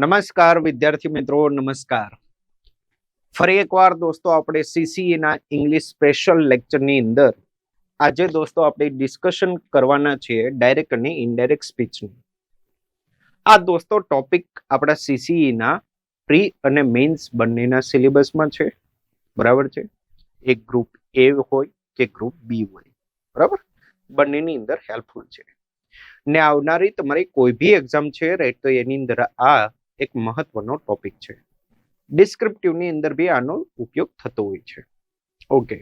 નમસ્કાર વિદ્યાર્થી મિત્રો, નમસ્કાર. ફરી એકવાર દોસ્તો આપણે સીસીઈ ના ઇંગ્લિશ સ્પેશિયલ લેક્ચરની અંદર આજે દોસ્તો આપણે ડિસ્કશન કરવાના છીએ ડાયરેક્ટ અને ઇનડાયરેક્ટ સ્પીચનું. આ દોસ્તો ટોપિક આપણા સીસીઈ ના પ્રી અને મેઇન્સ બંનેના સિલેબસમાં છે, બરાબર છે. એક ગ્રુપ એ હોય કે ગ્રુપ બી હોય, બરાબર, બંનેની અંદર હેલ્પફુલ છે. ને આવનારી તમારી કોઈ બી એક્ઝામ છે રાઈટ, તો એની અંદર આ એક મહત્વનો ટોપિક છે. ડિસ્ક્રિપ્ટિવની અંદર બી આનો ઉપયોગ થતો હોય છે. ઓકે,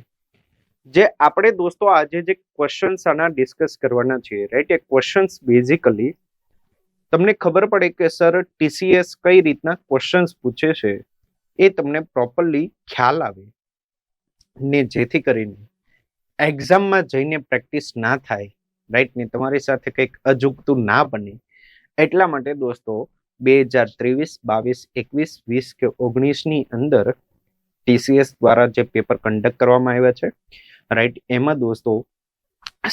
જે આપણે દોસ્તો આજે જે ક્વેશ્ચન્સ આના ડિસ્કસ કરવાના છે રાઈટ, એ ક્વેશ્ચન્સ બેઝિકલી તમને ખબર પડે કે સર ટીસીએસ કઈ રીતના ક્વેશ્ચન્સ પૂછે છે એ તમને પ્રોપરલી ખ્યાલ આવે ને જેથી કરીને એક્ઝામમાં જઈને પ્રેક્ટિસ ના થાય રાઈટ, ને તમારી સાથે કંઈક અજુગતું ના બને એટલા માટે દોસ્તો 2023, 22, 21, 20 કે 19ની અંદર ટીસીએસ દ્વારા જે પેપર કન્ડક્ટ કરવામાં આવ્યા છે રાઈટ, એમાં દોસ્તો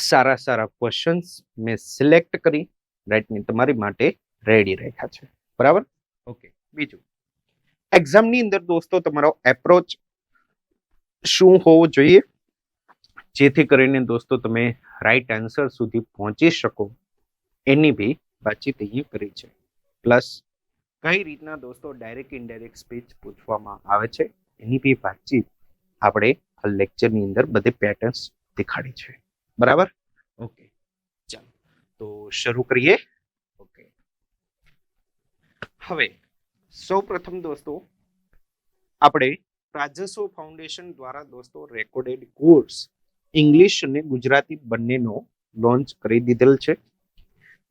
સારા ક્વેશ્ચન્સ મેં સિલેક્ટ કરી રાઈટ ને તમારી માટે રેડી રાખ્યા છે, બરાબર. ઓકે, બીજું એક્ઝામની અંદર દોસ્તો તમારો એપ્રોચ શું હોવો જોઈએ જેથી કરીને દોસ્તો તમે રાઈટ આન્સર સુધી પહોંચી શકો એની બી વાતચીત અહીં કરી છે. પ્લસ કઈ રીતના દોસ્તો ડાયરેક્ટ ઇનડાયરેક્ટ સ્પીચ પૂછવામાં આવે છે એની બી વાતચીત આપણે આ લેક્ચરની અંદર બધી પેટર્ન્સ દેખાડી છે, બરાબર. ઓકે, ચાલો તો શરૂ કરીએ. ઓકે, હવે સૌપ્રથમ દોસ્તો આપણે રાજસ્વ ફાઉન્ડેશન દ્વારા દોસ્તો રેકોર્ડેડ કોર્સ ઇંગ્લિશ અને ગુજરાતી બંનેનો લોન્ચ કરી દીધેલ છે,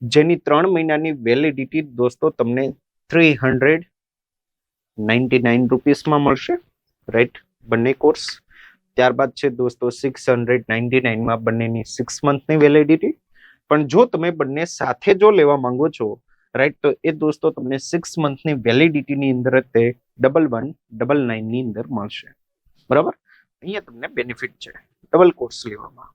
જેની 3 મહિનાની વેલિડિટી દોસ્તો તમને 399 રૂપીસમાં મળશે રાઈટ, બંને કોર્સ. ત્યારબાદ છે દોસ્તો 699માં બંનેની 6 મંથની વેલિડિટી. પણ જો તમે બંને સાથે જો લેવા માંગો છો રાઈટ, તો એ દોસ્તો તમને 6 મંથની વેલિડિટીની અંદર તે 1199ની અંદર મળશે, બરાબર. અહીંયા તમને બેનિફિટ છે ડબલ કોર્સ લેવામાં,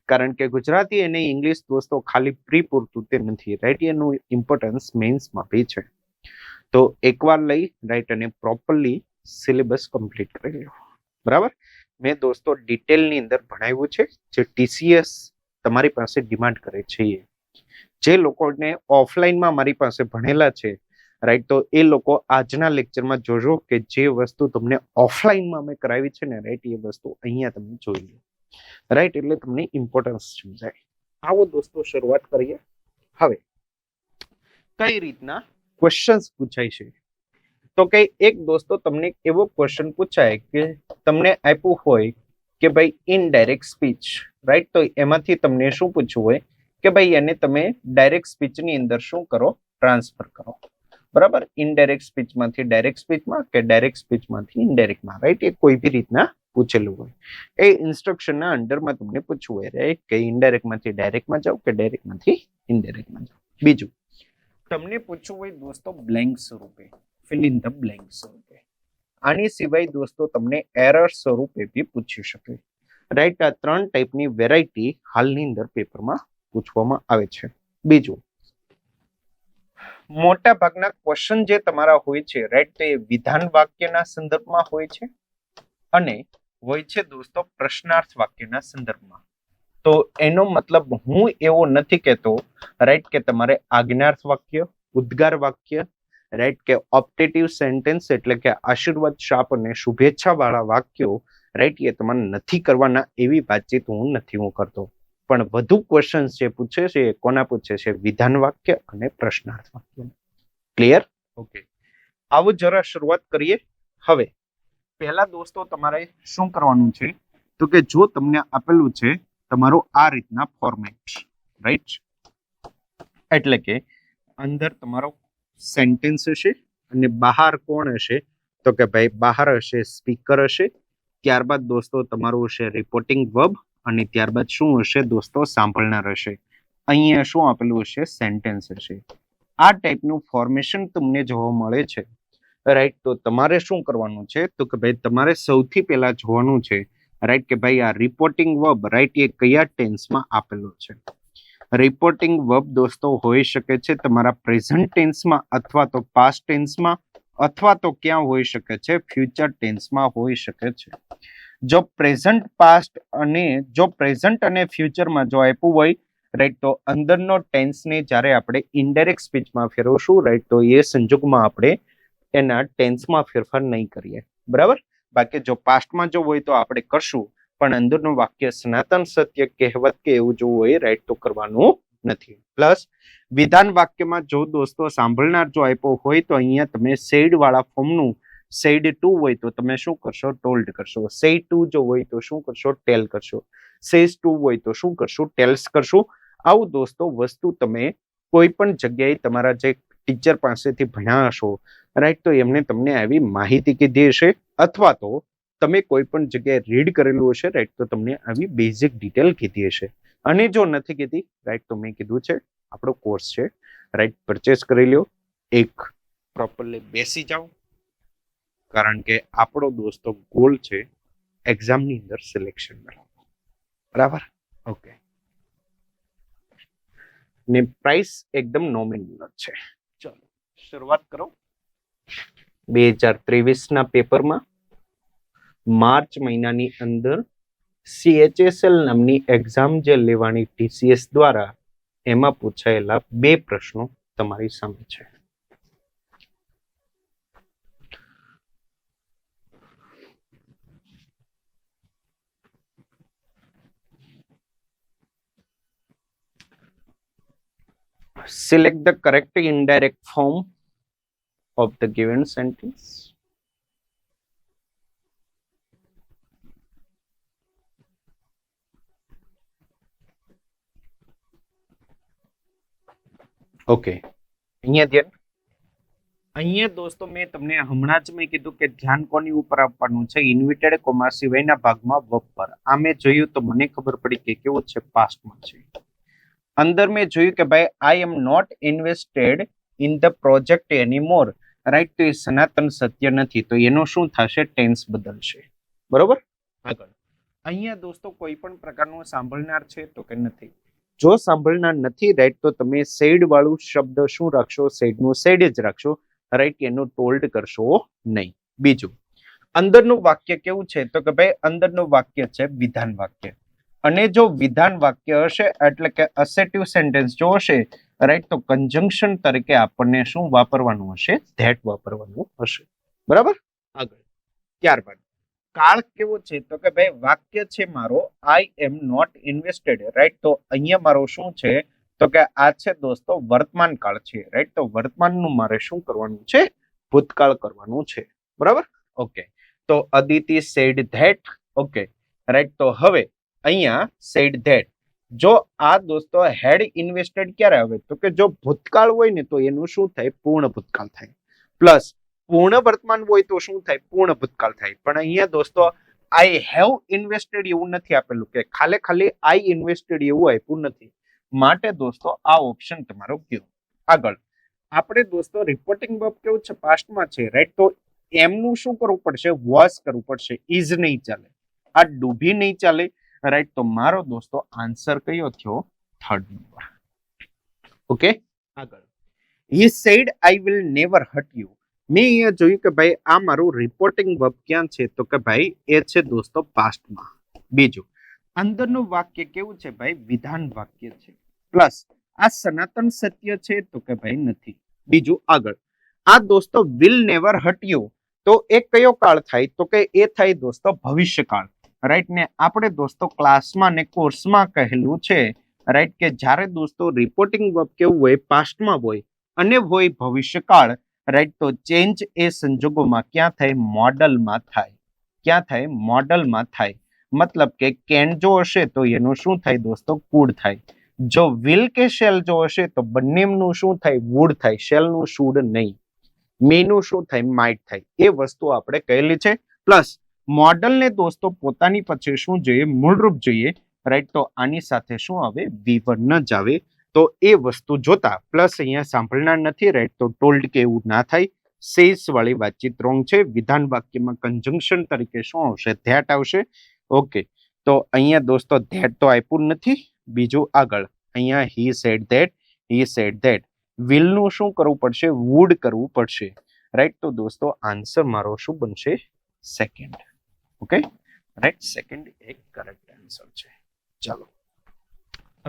કારણ કે ગુજરાતી અને ઇંગ્લિશ દોસ્તો ખાલી પ્રી પૂરતું તે નથી રાઈટ, એનું ઇમ્પોર્ટન્સ મેઇન્સમાં બી છે. તો એકવાર લઈ રાઈટ અને પ્રોપરલી સિલેબસ કમ્પ્લીટ કરી લો, બરાબર. મેં દોસ્તો ડિટેલની અંદર ભણાવ્યું છે જે ટીસીએસ તમારી પાસે ડિમાન્ડ કરે છે. જે લોકોને ઓફલાઈનમાં મારી પાસે ભણેલા છે રાઈટ, તો એ લોકો આજના લેક્ચરમાં જોજો કે જે વસ્તુ તમને ઓફલાઈનમાં મેં કરાવી છે ને રાઈટ, એ વસ્તુ અહીંયા તમે જોઈ લો રાઈટ, એટલે તમને ઇમ્પોર્ટન્સ સમજાય. આવો દોસ્તો શરૂઆત કરીએ. હવે કઈ રીતના ક્વેશ્ચન્સ પૂછાય છે, તો કે એક દોસ્તો તમને એવો ક્વેશ્ચન પૂછાય કે તમને આપ્યું હોય કે ભાઈ ઇનડાયરેક્ટ સ્પીચ રાઈટ, તો એમાંથી તમને શું પૂછવું હોય કે ભાઈ એને તમે ડાયરેક્ટ સ્પીચની અંદર શું કરો, ટ્રાન્સફર કરો, બરાબર. ઇનડાયરેક્ટ સ્પીચમાંથી ડાયરેક્ટ સ્પીચમાં કે ડાયરેક્ટ સ્પીચમાંથી ઇનડાયરેક્ટમાં રાઈટ, એ કોઈ બી રીતના પૂછેલું હોય. એ ઇન્સ્ટ્રક્શનના અંડરમાં તમને પૂછવું હોય રાઈટ, કે ઇનડાયરેક્ટમાંથી ડાયરેક્ટમાં જાઓ કે ડાયરેક્ટમાંથી ઇનડાયરેક્ટમાં જાઓ. બીજું તમને પૂછવું હોય દોસ્તો બ્લેન્ક સ્વરૂપે, ફિલ ઇન ધ બ્લેન્ક સ્વરૂપે. આની સિવાય દોસ્તો તમને એરર સ્વરૂપે બી પૂછી શકે રાઈટ. આ 3 ટાઈપની વેરાયટી હાલની અંદર પેપરમાં પૂછવામાં આવે છે. બીજું મોટા ભાગના ક્વેશ્ચન જે તમારા હોય છે રાઈટ, તે વિધાન વાક્યના સંદર્ભમાં હોય છે અને હોય છે દોસ્તો પ્રશ્નાર્થ વાક્યના સંદર્ભમાં. તો એનો મતલબ હું એવો નથી કહેતો રાઈટ કે તમારે આજ્ઞાર્થ વાક્ય, ઉદ્ગાર વાક્ય રાઈટ, કે ઓપ્ટેટિવ સેન્ટેન્સ એટલે કે આશીર્વાદ શાપ અને શુભેચ્છા વાળા વાક્યો રાઈટ, એ તમારે નથી કરવાના એવી વાતચીત હું નથી કરતો. પણ વધુ ક્વેશ્ચન્સ જે પૂછે છે એ કોના પૂછે છે, વિધાન વાક્ય અને પ્રશ્નાર્થ વાક્ય. ક્લિયર? ઓકે, આવું જરા શરૂઆત કરીએ. હવે પહેલા દોસ્તો તમારે શું કરવાનું છે, તો કે જો તમને આપેલું છે તમારું આ રીતના ફોર્મેટ રાઈટ, એટલે કે અંદર તમારો સેન્ટેન્સ હશે અને બહાર કોણ હશે, તો કે ભાઈ બહાર હશે સ્પીકર હશે. ત્યારબાદ દોસ્તો તમારું હશે રિપોર્ટિંગ વર્બ અને ત્યારબાદ શું હશે દોસ્તો, સાંભળનાર હશે. અહીંયા શું આપેલું હશે, સેન્ટેન્સ હશે. આ ટાઈપનું ફોર્મેશન તમને જોવા મળે છે રાઈટ. તો તમારે શું કરવાનું છે, તો કે ભાઈ તમારે સૌથી પહેલા જોવાનું છે રાઈટ, કે ભાઈ આ રિપોર્ટિંગ વર્બ રાઈટ એ કયા ટેન્સમાં આપેલો છે. રિપોર્ટિંગ વર્બ દોસ્તો હોઈ શકે છે તમારા પ્રેઝન્ટ ટેન્સમાં અથવા તો પાસ્ટ ટેન્સમાં અથવા તો ક્યાં હોઈ શકે છે ફ્યુચર ટેન્સમાં હોઈ શકે છે. જો પ્રેઝન્ટ પાસ્ટ અને જો પ્રેઝન્ટ અને ફ્યુચરમાં જો આપ્યું હોય રાઈટ તો અંદરનો ટેન્સને જ્યારે આપણે ઇનડાયરેક્ટ સ્પીચમાં ફેરવશું રાઈટ તો એ સંજોગમાં આપણે એના ટેન્સમાં ફેરફાર નહીં કરીએ બરાબર. બાકી જો પાસ્ટમાં જો હોય તો આપણે કરશું પણ અંદરનું વાક્ય સનાતન સત્ય કહેવત કે એવું જો હોય રાઈટ તો કરવાનું નથી. પ્લસ વિધાન વાક્યમાં જો દોસ્તો સાંભળનાર જો આપ્યો હોય તો અહીંયા તમે સેડ વાળા ફોર્મનું સેડ ટુ હોય તો તમે શું કરશો ટોલ્ડ કરશો. સેડ ટુ જો હોય તો શું કરશો ટેલ કરશો. સેઝ ટુ હોય તો શું કરશો ટેલ્સ કરશો. આવું દોસ્તો વસ્તુ તમે કોઈ પણ જગ્યાએ તમારા જે ટીચર પાસેથી ભણ્યા હશો રાઈટ તો એમને તમને આવી માહિતી કીધી હશે અથવા તો તમે કોઈ પણ જગ્યાએ રીડ કરેલું હશે રાઈટ તો તમને આવી બેઝિક ડિટેલ કીધી હશે. અને જો નથી કીધી રાઈટ તો મેં કીધું છે આપણો કોર્સ છે રાઈટ પરચેસ કરી લ્યો. એક પ્રોપરલી બેસી જાઓ કારણ કે આપણો દોસ્તો ગોલ છે એક્ઝામની અંદર સિલેક્શન મેળવવાનું બરાબર. ઓકે ને પ્રાઇસ એકદમ નોમિનલ છે. ચલો શરૂઆત કરો. 2023 ના પેપરમાં માર્ચ મહિનાની અંદર CHSL નામની એક્ઝામ જે લેવાની TCS દ્વારા એમાં પૂછાયેલા 2 પ્રશ્નો તમારી સામે છે. Select the correct indirect form of the given sentence. Okay અહીંયા દોસ્તો મેં તમને હમણાં જ મેં કીધું કે ધ્યાન કોની ઉપર આપવાનું છે ઇન્વિટેડ કોમા સિવાયના ભાગમાં વર્બ પર. આ મેં જોયું તો મને ખબર પડી કે કેવું છે પાસ્ટમાં છે. અંદર મેં જોયું કે ભાઈ I am not invested in the project anymore right તો એ સનાતન સત્ય નથી તો એનો શું થશે ટેન્સ બદલશે બરોબર. આગળ અહીંયા દોસ્તો કોઈ પણ પ્રકારનું સાંભળનાર છે તો કે નથી. જો સાંભળનાર નથી રાઈટ તો તમે સેડ વાળું શબ્દ શું રાખશો સેડનું સેડ જ રાખશો રાઈટ એનું ટોલ્ડ કરશો નહીં. બીજું અંદરનું વાક્ય કેવું છે તો કે ભાઈ અંદરનું વાક્ય છે વિધાન વાક્ય અને જો વિધાન વાક્ય હશે એટલે કે અસેટિવ સેન્ટેન્સ જો હશે રાઈટ તો કન્જંક્શન તરીકે આપણને શું વાપરવાનું હશે ધેટ વાપરવાનું હશે બરાબર. આગળ ત્યારબાદ કાળ કેવો છે તો કે ભાઈ વાક્ય છે મારો આઈ એમ નોટ ઇન્વેસ્ટેડ રાઈટ તો અહીંયા મારો શું છે તો કે આ છે દોસ્તો વર્તમાન કાળ છે રાઈટ તો વર્તમાનનું મારે શું કરવાનું છે ભૂતકાળ કરવાનું છે બરાબર. ઓકે તો Aditi said that okay right તો હવે અહીંયા સેડ ધેટ જો આ દોસ્તો હેડ ઇન્વેસ્ટેડ ક્યારે આવે તો કે જો ભૂતકાળ હોય ને તો એનું શું થાય પૂર્ણ ભૂતકાળ થાય પ્લસ પૂર્ણ વર્તમાન હોય તો શું થાય પૂર્ણ ભૂતકાળ થાય. પણ અહીંયા દોસ્તો આઈ હેવ ઇન્વેસ્ટેડ એવું નથી આપેલું કે ખાલી આઈ ઇન્વેસ્ટેડ એવું આપ્યું નથી માટે દોસ્તો આ ઓપ્શન તમારો કયો. આગળ આપણે દોસ્તો રિપોર્ટિંગ વર્બ કેવું છે પાસ્ટમાં છે રાઈટ તો એમનું શું કરવું પડશે વોઝ કરવું પડશે ઇઝ નહીં ચાલે આ ડૂબી નહીં ચાલે રાઈટ તો મારો દોસ્તો આન્સર કયો થયો થર્ડ નંબર. ઓકે આગળ he said I will never hurt you. મેં અહીંયા જોયું કે ભાઈ આ મારું રિપોર્ટિંગ વર્બ ક્યાં છે તો કે ભાઈ એ છે દોસ્તો પાસ્ટમાં. બીજું અંદરનું વાક્ય કેવું છે ભાઈ વિધાન વાક્ય છે પ્લસ આ સનાતન સત્ય છે તો કે ભાઈ નથી. બીજું આગળ આ દોસ્તો વિલ નેવર હર્ટ યુ તો એ કયો કાળ થાય તો કે એ થાય દોસ્તો ભવિષ્યકાળ રાઈટ ને આપણે દોસ્તો ક્લાસમાં ને કોર્સમાં કહેલું છે રાઈટ કે જ્યારે દોસ્તો રિપોર્ટિંગ વર્બ કેવું હોય પાસ્ટમાં હોય અને હોય ભવિષ્યકાળ રાઈટ તો ચેન્જ એ સંજોગોમાં ક્યાં થાય મોડલમાં થાય. ક્યાં થાય મોડલમાં થાય મતલબ કે કેન જો હશે તો એનું શું થાય દોસ્તો કુડ થાય. જો વિલ કે શેલ જો હશે તો બંનેનું શું થાય વુડ થાય શેલનું શુડ નહીં. મેનું શું થાય માઇટ થાય એ વસ્તુ આપણે કહેલી છે. પ્લસ મોડલને દોસ્તો પોતાની પછી શું જોઈએ મૂળરૂપ જોઈએ રાઈટ તો આની સાથે શું આવે V1 જ આવે તો એ વસ્તુ જોતા પ્લસ અહીંયા સાંભળનાર નથી રાઈટ તો ટોલ્ડ કે એવું ના થાય. સેસ વાળી વાતચીત રોંગ છે. વિધાન વાક્યમાં કન્જંક્શન તરીકે શું આવશે ધેટ આવશે. ઓકે તો અહીંયા દોસ્તો ધેટ તો આપ્યું નથી. બીજું આગળ અહીંયા he said that. will નું શું કરવું પડશે? would કરવું પડશે, રાઈટ? તો દોસ્તો આન્સર મારો શું બનશે? સેકન્ડ. ઓકે, રાઈટ, સેકન્ડ એક કરેક્ટ આન્સર છે. ચાલો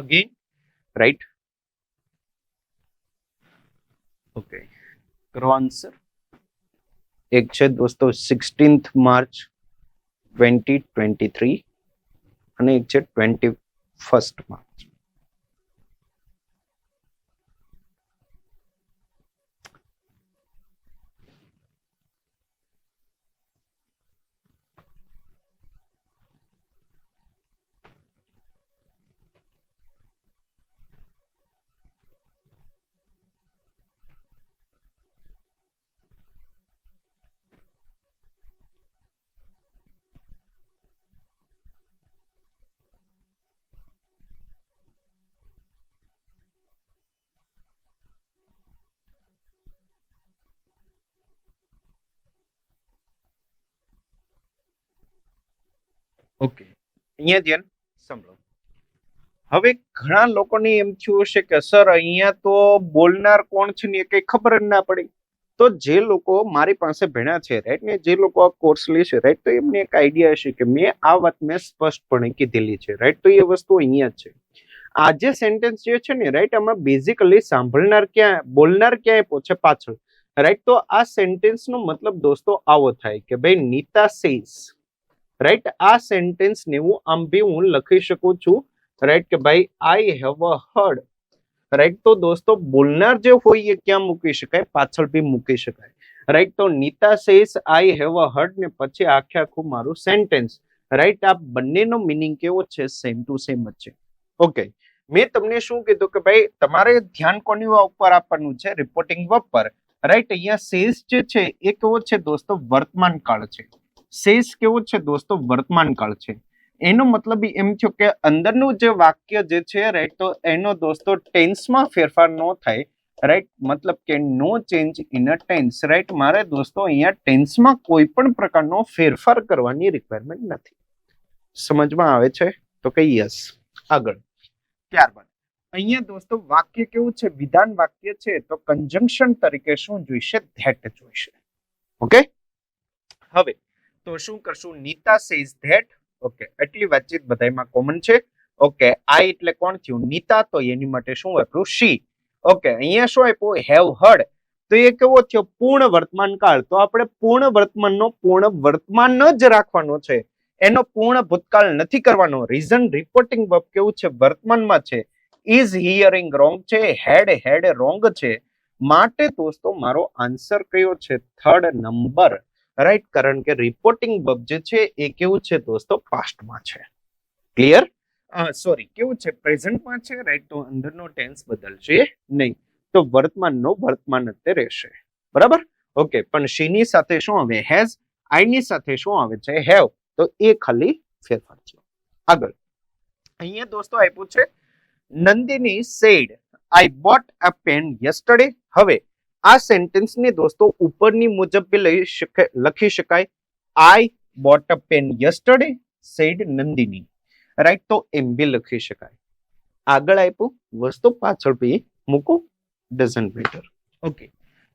અગેન, રાઈટ? ઓકે, કરો આન્સર. એક છે દોસ્તો 16th માર્ચ 2023 અને એક છે 21st માર્ચ. ઓકે, અહીંયા ધ્યાન સાંભળો. હવે ઘણા લોકોને એમ થયું હશે કે સર અહીંયા તો બોલનાર કોણ છે ને એ કઈ ખબર જ ના પડી. તો જે લોકો મારી પાસે ભણ્યા છે, રાઈટ, ને જે લોકો આ કોર્સ લે છે, રાઈટ, તો એમને એક આઈડિયા હશે કે મેં આ વાત મેં સ્પષ્ટપણે કીધેલી છે, રાઈટ? તો એ વસ્તુ અહીંયા જ છે. આ જે સેન્ટેન્સ જે છે ને, રાઈટ, આમાં બેઝિકલી સાંભળનાર ક્યાં, બોલનાર ક્યાંય પહોંચે? પાછળ, રાઈટ? તો આ સેન્ટેન્સ નો મતલબ દોસ્તો આવો થાય કે ભાઈ નીતા સેઝ, રાઈટ? આ સેન્ટેન્સ ને આમ બી હું લખી શકું છું, રાઈટ, કે ભાઈ I have a heard, right? તો દોસ્તો બોલનાર જે હોય એ ક્યાં મૂકી શકાય? પાછળ બી મૂકી શકાય, રાઈટ? તો Nita says I have a heard ને પછી આખે આખું મારું સેન્ટેન્સ, રાઈટ? આ બંનેનો મિનિંગ કેવો છે? સેમ ટુ સેમ જ છે. ઓકે, મેં તમને શું કીધું કે ભાઈ તમારે ધ્યાન કોની ઉપર આપવાનું છે? રિપોર્ટિંગ વર્બ પર, રાઈટ? અહીંયા સેઝ જે છે એ કેવો છે દોસ્તો? વર્તમાન કાળ છે. સેઝ કેવો છે દોસ્તો? વર્તમાન કાળ છે. એનો મતલબ એમ થયો કે અંદરનું જે વાક્ય જે છે, રાઈટ, તો એનો દોસ્તો ટેન્સમાં ફેરફાર ન થાય, રાઈટ? મતલબ કે no change in a tense, right? મારે દોસ્તો અહીંયા ટેન્સમાં કોઈ પણ પ્રકારનો ફેરફાર કરવાની રિક્વાયરમેન્ટ નથી. સમજમાં આવે છે? તો કે યસ. આગળ, ત્યારબાદ અહીંયા દોસ્તો વાક્ય કેવું છે? વિધાન વાક્ય છે, તો કન્જંક્શન તરીકે શું જોઈશે? ધેટ જોઈશે. ઓકે, હવે તો શું કરશું? Nita says that. ઓકે, એટલી વાતચીત બધામાં કોમન છે. ઓકે, આઈ એટલે કોણ થયું? નીતા, તો એની માટે શું આપ્યું? શી. ઓકે, અહીંયા શું આપ્યું? Have heard. તો એ કેવો થયો? પૂર્ણ વર્તમાન કાળ. તો આપણે પૂર્ણ વર્તમાનનો પૂર્ણ વર્તમાન જ રાખવાનો છે, એનો પૂર્ણ ભૂતકાળ નથી કરવાનો. રીઝન રિપોર્ટિંગ વર્બ કેવું છે? વર્તમાનમાં છે. ઇઝ હિયરિંગ રોંગ છે, હેડ રોંગ છે. માટે દોસ્તો મારો આન્સર કયો છે? Third number, right? કારણ કે રિપોર્ટિંગ વર્બ જે છે એ કેવું છે દોસ્તો? પાસ્ટમાં છે. ક્લિયર? સોરી, કેવું છે? પ્રેઝન્ટમાં છે, રાઈટ? તો અંદરનો ટેન્સ બદલશે નહીં, તો વર્તમાનનો વર્તમાન જ રહેશે, બરાબર? ઓકે, પણ શીની સાથે શું આવે? હેઝ. આઈની સાથે શું આવે છે? હેવ. તો એ ખાલી ફેરફાર છે. આગળ અહીંયા દોસ્તો આપ્યું છે Nandini said I bought a pen yesterday. હવે આ સેન્ટેન્સ ને દોસ્તો ઉપરની મુજબ બી લખી શકાય. I bought a pen yesterday said Nandini, right? તો એમ બી લખી શકાય. આગળ આપ્યું વસ્તુ, પાછળ બી મૂકો, ડઝન્ટ મેટર. ઓકે,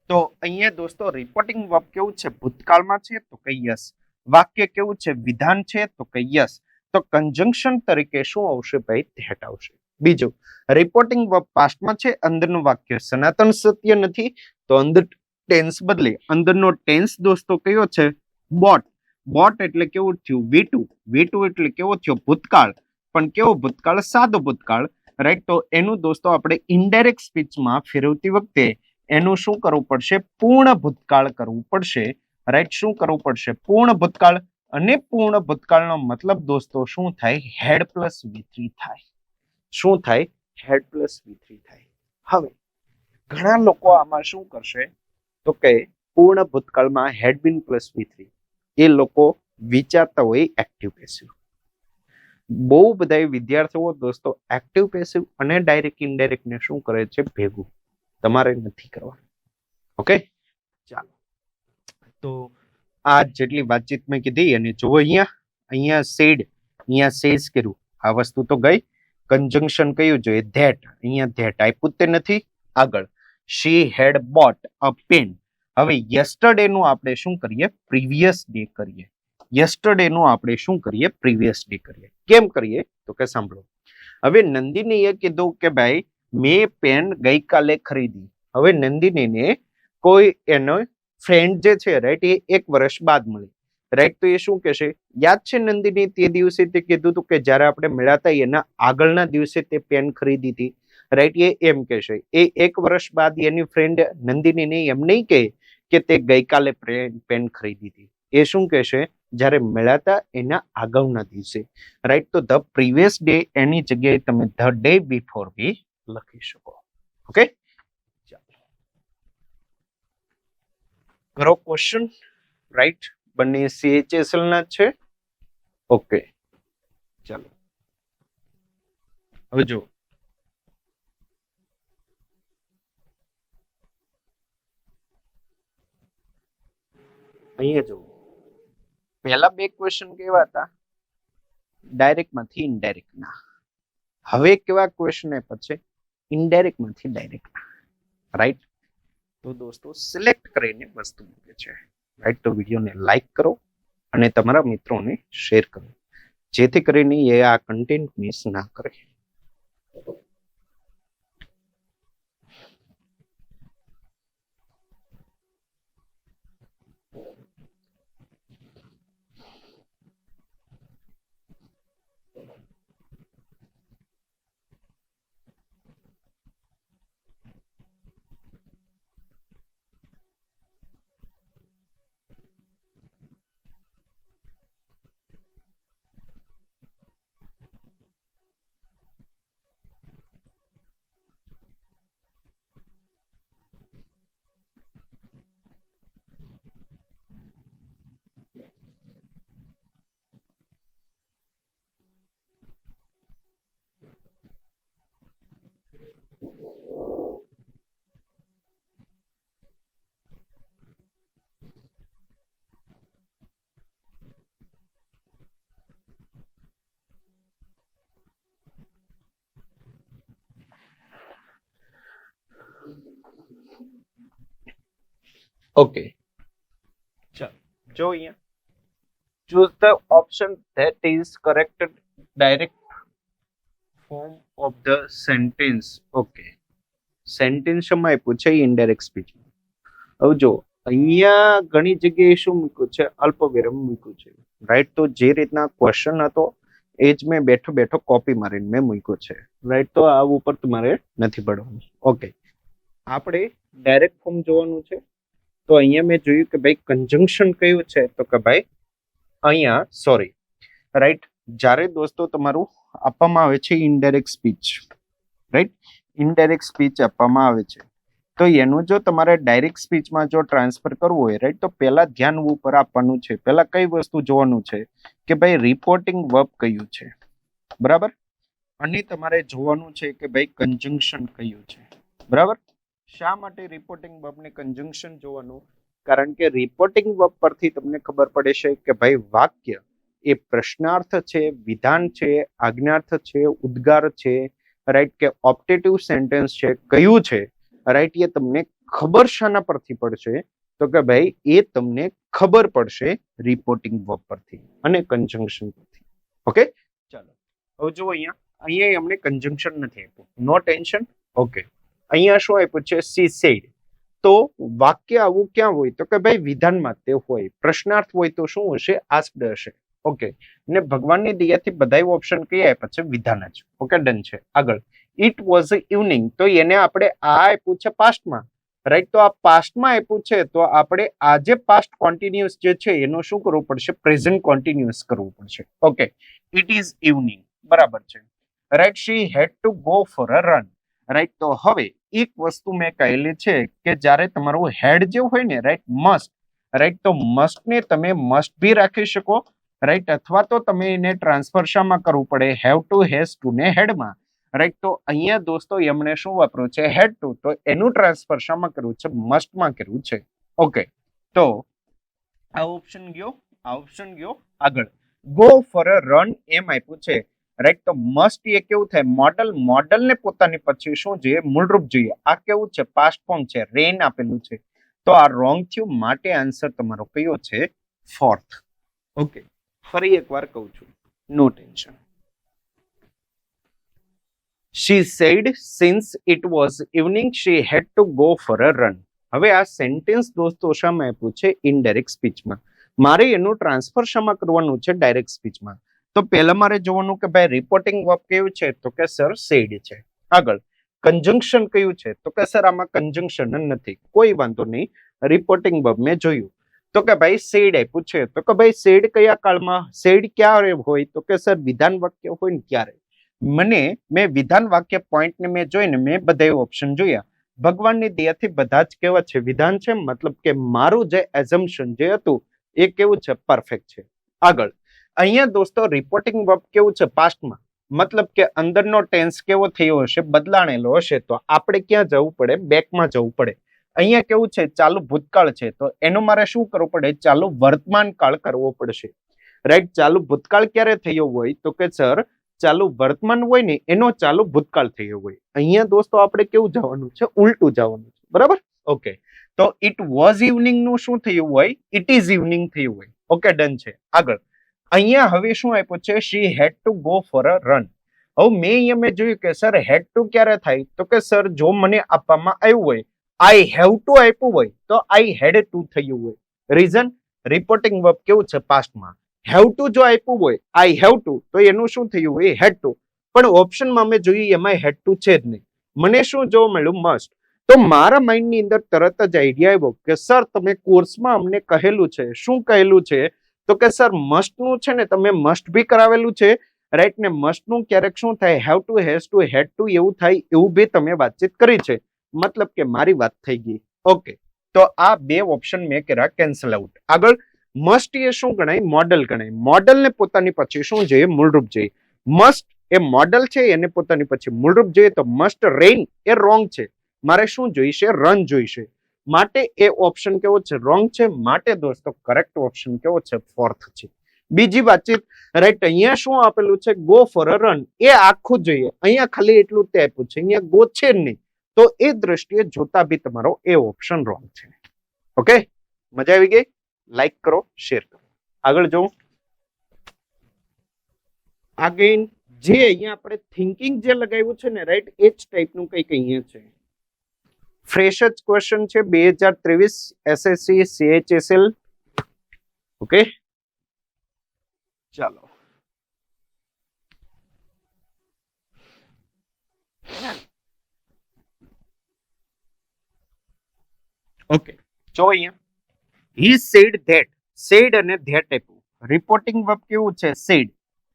તો અહીંયા દોસ્તો રિપોર્ટિંગ વર્બ કેવું છે? ભૂતકાળમાં છે, તો કે યસ. વાક્ય કેવું છે? વિધાન છે, તો કે યસ. તો કન્જંક્શન તરીકે શું આવશે ભાઈ? ધેટ આવશે. બીજું, રિપોર્ટિંગ વર્બ પાસ્ટમાં છે, અંદરનું વાક્ય સનાતન સત્ય નથી, તો અંદર ટેન્સ બદલે. અંદરનો ટેન્સ દોસ્તો કયો છે? બોટ. બોટ એટલે કેવું થયું? V2. V2 એટલે કેવો થયો? ભૂતકાળ. પણ કેવો ભૂતકાળ? સાદો ભૂતકાળ, રાઈટ? તો એનું દોસ્તો આપણે ઇનડાયરેક્ટ સ્પીચમાં ફેરવતી વખતે એનું શું કરવું પડશે? પૂર્ણ ભૂતકાળ કરવું પડશે, રાઈટ? શું કરવું પડશે? પૂર્ણ ભૂતકાળ. અને પૂર્ણ ભૂતકાળનો મતલબ દોસ્તો શું થાય? હેડ પ્લસ V3 થાય. શું થાય? હેડ પ્લસ V3 થાય. હવે ઘણા લોકો આમાં શું કરશે? તો કે પૂર્ણ ભૂતકાળમાં હેડ બીન પ્લસ V3 એ લોકો વિચારતા હોય એક્ટિવ પેસિવ. બહુ બધા વિદ્યાર્થીઓ દોસ્તો એક્ટિવ પેસિવ અને ડાયરેક્ટ ઇનડાયરેક્ટ ને શું કરે છે? ભેગું. તમારે નથી કરવાનું. ઓકે, ચાલો. તો આ જેટલી વાતચીત મેં કીધી અને જો અહીંયા સેડ, અહીંયા સેઝ કર્યું, આ વસ્તુ તો ગઈ. કન્જંક્શન કયું જોઈએ? ધેટ. અહીંયા ધેટ આપ્યું તે નથી. આગળ શી હેડ બોટ અ પેન. હવે યસ્ટરડે નું આપણે શું કરીએ? પ્રીવિયસ ડે કરીએ. યસ્ટરડે નું આપણે શું કરીએ? પ્રીવિયસ ડે કરીએ. કેમ કરીએ? તો કે સાંભળો. હવે નંદિનીએ કીધું કે ભાઈ મેં પેન ગઈકાલે ખરીદી. હવે નંદિનીને કોઈ એનો ફ્રેન્ડ જે છે રાઈટ એ 1 વર્ષ બાદ મળી, રાઈટ. તો એ શું કહેશે? યાદ છે નંદિની તે દિવસે તે કીધું હતું કે જ્યારે આપણે મળ્યા હતા એના આગળના દિવસે તે પેન ખરીદી હતી, રાઈટ. એ એમ કહેશે. એ 1 વર્ષ બાદ એની ફ્રેન્ડ નંદિનીને એમ નહીં કહે કે તે ગઈકાલે પેન ખરીદી હતી. એ શું કહેશે? જ્યારે મળ્યા હતા એના આગળના દિવસે, રાઈટ. તો ધ પ્રીવિયસ ડે એની જગ્યાએ તમે ધ ડે બિફોર બી લખી શકો. ઓકે, કરો ક્વેશ્ચન, રાઈટ. બંને CHSL ના છે. ઓકે, ચાલો હવે જો અહીંયા જો પહેલા 2 ક્વેશ્ચન કેવા હતા? ડાયરેક્ટ માંથી ઇનડાયરેક્ટ ના. હવે કેવા ક્વેશ્ચન આપ્યા છે? ઇનડાયરેક્ટ માંથી ડાયરેક્ટ ના, રાઈટ. તો દોસ્તો સિલેક્ટ કરીને વસ્તુ મૂકે છે, રાઈટ. તો વિડીયોને લાઈક કરો અને તમારા મિત્રોને શેર કરો, જેથી કરીને એ આ કન્ટેન્ટ મિસ ના કરે. ઓકે, ચાલો જો અહીંયા choose the option that is correct direct form of the sentence. Okay, sentence માં આપ્યું છે ઇનડાયરેક્ટ સ્પીચ. હવે જો અહીંયા ઘણી જગ્યાએ શું મૂક્યું છે? અલ્પવિરામ મૂક્યું છે, રાઈટ. તો જે રીતના ક્વેશ્ચન હતો એ જ મેં બેઠો બેઠો કોપી મારીને મેં મૂક્યો છે, રાઈટ. તો આ ઉપર તમારે નથી પડવાનું. ઓકે, આપણે ડાયરેક્ટ ફોર્મ જોવાનું છે. તો અહીંયા મેં જોયું કે ભાઈ કન્જંક્શન કયું છે? તો કે ભાઈ અહીંયા સોરી, રાઈટ. જ્યારે દોસ્તો તમારું આપવામાં આવે છે indirect speech, right. Indirect speech આપવામાં આવે છે તો એનું જો તમારે ડાયરેક્ટ સ્પીચમાં જો ટ્રાન્સફર કરવું હોય, રાઈટ, તો પહેલા ધ્યાન ઉપર આપવાનું છે. પહેલા કઈ વસ્તુ જોવાનું છે કે ભાઈ રિપોર્ટિંગ વર્બ કયું છે, બરાબર. અને તમારે જોવાનું છે કે ભાઈ કન્જંક્શન કયું છે, બરાબર. શા માટે રિપોર્ટિંગ વર્બ ને કન્જંક્શન જોવાનું? કારણ કે રિપોર્ટિંગ વર્બ પરથી તમને ખબર પડે છે કે ભાઈ વાક્ય એ પ્રશ્નાર્થ છે, વિધાન છે, આજ્ઞાર્થ છે, ઉદ્ગાર છે, રાઈટ, કે ઓપ્ટેટિવ સેન્ટેન્સ છે, કયું છે, રાઈટ. એ તમને ખબર શાના પરથી પડશે? તો કે ભાઈ એ તમને ખબર પડશે રિપોર્ટિંગ વર્બ પરથી અને કન્જંક્શન પરથી. ઓકે, ચાલો હવે જો અહીંયા અમને કન્જંક્શન નથી આપ્યું, નો ટેન્શન. ઓકે, અહીંયા શું આપ્યું છે? C sad. તો વાક્ય આવું ક્યાં હોય? તો કે ભાઈ વિધાનમાં તે હોય. પ્રશ્નાર્થ હોય તો શું હશે? આસ્ક્ડ હશે. ઓકે, ને ભગવાનની દયાથી બધા ઓપ્શન કઈ આપ્યા છે? વિધાન જ. ઓકે, ડન છે. આગળ ઇટ વોઝ ઇવનિંગ. તો એને આપણે આ આપ્યું છે પાસ્ટમાં, રાઈટ. તો આ પાસ્ટમાં આપ્યું છે તો આપણે આજે પાસ્ટ કોન્ટિન્યુઅસ જે છે એનું શું કરવું પડશે? પ્રેઝન્ટ કોન્ટિન્યુઅસ કરવું પડશે. ઓકે, ઇટ ઇઝ ઇવનિંગ, બરાબર છે, right. She had to go for a run, right. તો હવે એક વસ્તુ મેં કહેલી છે કે જ્યારે તમારું હેડ જે હોય ને, રાઈટ, મસ્ટ, રાઈટ. તો મસ્ટ ને તમે મસ્ટ બી રાખી શકો, રાઈટ. અથવા તો તમે એને ટ્રાન્સફર શામાં કરવું પડે? હેવ ટુ, હેઝ ટુ ને હેડમાં, રાઈટ. તો અહીંયા દોસ્તો એમણે શું વાપર્યું છે? હેડ ટુ. તો એનું ટ્રાન્સફર શામાં કરવું છે? મસ્ટમાં કરવું છે. ઓકે, તો આ ઓપ્શન ગયો, આ ઓપ્શન ગયો. આગળ ગો ફોર અ રન એમ આપ્યું છે, રાઈટ. તો મસ્ટ એ કેવું થાય મોડલ, મોડલ ને પોતાની પછી શું જોઈએ મૂળરૂપ જોઈએ. આ કેવું છે પાસ્ટ ફોર્મ છે, રેન આપેલું છે, તો આ રોંગ થયું, માટે આન્સર તમારો કયો છે ફોર્થ. ઓકે, ફરી એકવાર કહું છું, નો tension. She said since it was evening she had to go for a run. હવે આ સેન્ટેન્સ દોસ્તો શામાં આપ્યું છે ઇનડાયરેક્ટ સ્પીચમાં. મારે એનું ટ્રાન્સફર શામાં કરવાનું છે ડાયરેક્ટ સ્પીચમાં. તો પહેલા મારે જોવાનું કે ભાઈ રિપોર્ટિંગ વર્બ કયું છે, તો કે સર સેડ છે. આગળ કન્જંક્શન કયું છે, તો કે સર આમાં કન્જંક્શન નથી, કોઈ વાંધો નહીં, રિપોર્ટિંગ વર્બ મેં જોયું. તો કે ભાઈ સેડ આપ્યું છે, તો કે ભાઈ સેડ કયા કાળમાં, સેડ ક્યારે હોય, તો કે સર વિધાન વાક્ય હોય ને ક્યારે. મેં વિધાન વાક્ય પોઈન્ટને મેં જોઈને મેં બધા ઓપ્શન જોયા. ભગવાનની દયાથી બધા જ કેવા છે વિધાન છે, મતલબ કે મારું જે એઝમ્પશન જે હતું એ કેવું છે પરફેક્ટ છે. આગળ અહીંયા દોસ્તો રિપોર્ટિંગ વર્બ કેવું છે પાસ્ટમાં, મતલબ કે અંદરનો ટેન્સ કેવો થયો હશે, બદલાણેલો હશે, તો આપણે ક્યાં જવું પડે, બેકમાં જવું પડે. અહીંયા કેવું છે ચાલુ ભૂતકાળ છે, તો એનું મારે શું કરવું પડે, ચાલુ વર્તમાન કાળ કરવો પડશે. રાઈટ. ચાલુ ભૂતકાળ ક્યારે થયો હોય, તો કે સર ચાલુ વર્તમાન હોય ને એનો ચાલુ ભૂતકાળ થયો હોય. અહીંયા દોસ્તો આપણે કેવું જવાનું છે, ઉલટું જવાનું છે, બરાબર. ઓકે, તો ઇટ વોઝ ઇવનિંગ નું શું થયું હોય, ઇટ ઇઝ ઇવનિંગ થયું હોય. ઓકે, ડન છે. આગળ અહીંયા હવે શું આપ્યું છે, she had to go for a run. હવે મેં જોયું કે સર હેડ ટુ ક્યારે થાય, તો કે સર જો મને આપવામાં આવ્યું હોય આઈ હેવ ટુ આપ્યું હોય તો આઈ હેડ ટુ થયું હોય. રીઝન, રિપોર્ટિંગ વર્બ કેવું છે પાસ્ટમાં. હેવ ટુ જો આપ્યું હોય આઈ હેવ ટુ, તો એનું શું થયું હોય હેડ ટુ. પણ ઓપ્શનમાં મેં જોયું એમાં હેડ ટુ છે જ નહીં. મને શું જોવા મળ્યું મસ્ટ. તો મારા માઇન્ડની અંદર તરત જ આઈડિયા આવ્યો કે સર તમે કોર્સમાં અમને કહેલું છે, શું કહેલું છે, તો કે સર મસ્ટનું છે ને તમે મસ્ટ બી કરાવેલું છે, રાઈટ. ને મસ્ટનું ક્યારેક શું થાય have to, has to, had to એવું થાય, એવું બી તમે વાતચીત કરી છે, મતલબ કે મારી વાત થઈ ગઈ. ઓકે, તો આ બે ઓપ્શન મેં કર્યા કેન્સલ આઉટ. આગળ મસ્ટ એ શું ગણાય, મોડલ ગણાય. મોડલ ને પોતાની પછી શું જોઈએ મૂળરૂપ જોઈએ. મસ્ટ એ મોડલ છે, એને પોતાની પછી મૂળરૂપ જોઈએ, તો મસ્ટ રેઇન એ રોંગ છે, મારે શું જોઈશે રન જોઈશે, માટે એ ઓપ્શન કેવો છે રોંગ છે. માટે દોસ્તો કરેક્ટ ઓપ્શન કેવો છે ફોર્થ છે. બીજી વાતચીત, રાઈટ. અહીંયા શું આપેલું છે ગો ફોર અ રન, એ આખું જોઈએ, અહીંયા ખાલી એટલું તે આપ્યું છે, અહીંયા ગો છે નહીં, તો એ દ્રષ્ટિએ જોતા બી તમારો એ ઓપ્શન રોંગ છે. ઓકે, મજા આવી ગઈ. લાઈક કરો, શેર કરો. આગળ જો અગેન જે અહીંયા આપણે થિંકિંગ જે લગાવ્યું છે ને રાઈટ, એ જ ટાઈપનું કંઈક અહીંયા છે. ફ્રેશ જ ક્વેશ્ચન છે 2023 એસએસસી સીએચએસએલ. ઓકે, ચાલો. ઓકે, જો અહીંયા he said that, said અને that આપ્યું. રિપોર્ટિંગ વર્બ કેવું છે said,